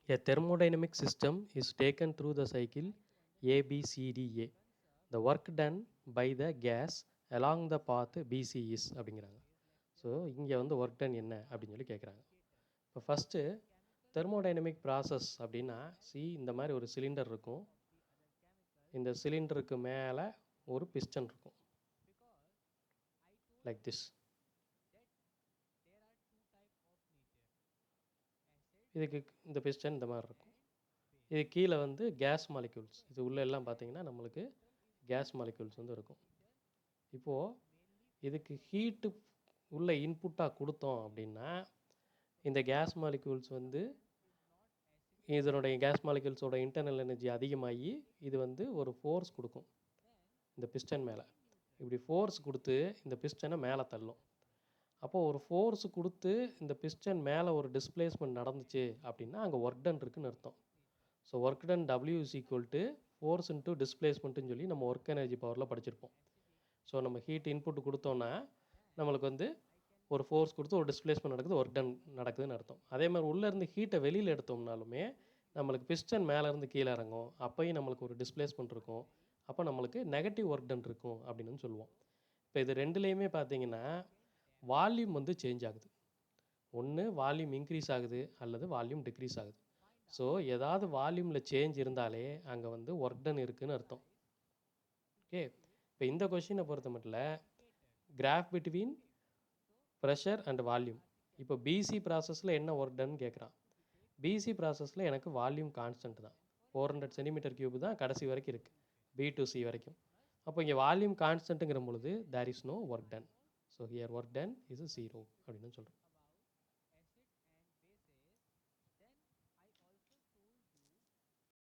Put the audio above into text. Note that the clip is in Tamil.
A thermodynamic system is taken through the cycle ABCDA. The work done by the gas along the path BC is அப்படிங்கிறாங்க. ஸோ இங்கே வந்து ஒர்க் டன் என்ன அப்படின்னு சொல்லி கேட்குறாங்க. இப்போ ஃபஸ்ட்டு தெர்மோடைனமிக் ப்ராசஸ் அப்படின்னா இந்த மாதிரி ஒரு சிலிண்டர் இருக்கும். இந்த சிலிண்டருக்கு மேலே ஒரு பிஸ்டன் இருக்கும், லைக் திஸ். இதுக்கு இந்த பிஸ்டன் இந்த மாதிரி இருக்கும். இது கீழே வந்து கேஸ் மாலிக்யூல்ஸ், இது உள்ளே எல்லாம் பார்த்தீங்கன்னா நம்மளுக்கு கேஸ் மாலிக்யூல்ஸ் வந்து இருக்கும். இப்போது இதுக்கு ஹீட்டு உள்ள இன்புட்டாக கொடுத்தோம் அப்படின்னா இந்த கேஸ் மாலிக்யூல்ஸ் வந்து இதனுடைய கேஸ் மாலிக்யூல்ஸோட இன்டர்னல் எனர்ஜி அதிகமாகி இது வந்து ஒரு ஃபோர்ஸ் கொடுக்கும் இந்த பிஸ்டன் மேலே. இப்படி ஃபோர்ஸ் கொடுத்து இந்த பிஸ்டனை மேலே தள்ளும். அப்போது ஒரு ஃபோர்ஸ் கொடுத்து இந்த பிஸ்டன் மேலே ஒரு டிஸ்பிளேஸ்மெண்ட் நடந்துச்சு அப்படின்னா அங்கே ஒர்க் டன் இருக்குன்னு அர்த்தம். So work done W is equal to force into டிஸ்பிளேஸ்மெண்ட்டுன்னு சொல்லி நம்ம ஒர்க் எனர்ஜி பவரில் படிச்சிருப்போம். ஸோ நம்ம ஹீட் இன்புட் கொடுத்தோன்னா நம்மளுக்கு வந்து ஒரு ஃபோர்ஸ் கொடுத்து ஒரு டிஸ்பிளேஸ்மெண்ட் நடக்குது, ஒர்க் டன் நடக்குதுன்னு அர்த்தம். அதே மாதிரி உள்ளேருந்து ஹீட்டை வெளியில் எடுத்தோம்னாலுமே நம்மளுக்கு பிஸ்டன் மேலேருந்து கீழே இறங்கும், அப்போயும் நம்மளுக்கு ஒரு டிஸ்பிளேஸ்மெண்ட் இருக்கும். அப்போ நம்மளுக்கு நெகட்டிவ் ஒர்க் டன் இருக்கும் அப்படின்னு சொல்லுவோம். இப்போ இது ரெண்டுலேயுமே பார்த்தீங்கன்னா வால்யூம் வந்து சேஞ்ச் ஆகுது. ஒன்று வால்யூம் இன்க்ரீஸ் ஆகுது அல்லது வால்யூம் டிக்ரீஸ் ஆகுது. ஸோ ஏதாவது வால்யூமில் சேஞ்ச் இருந்தாலே அங்கே வந்து ஒர்க் டன் இருக்குதுன்னு அர்த்தம். ஓகே, இப்போ இந்த கொஷினை பொறுத்த மட்டும் graph between pressure and volume. இப்போ பிசி ப்ராசஸில் என்ன ஒர்க் டன் கேட்குறான். பிசி ப்ராசஸில் எனக்கு வால்யூம் கான்ஸ்டன்ட் தான், 400 சென்டிமீட்டர் கியூப் தான் கடைசி வரைக்கும் இருக்குது, B to C வரைக்கும். அப்போ இங்கே வால்யூம் கான்ஸ்டன்ட்டுங்கிற பொழுது there is no work done. So here work done is 0 அப்படின்னு சொல்கிறோம்.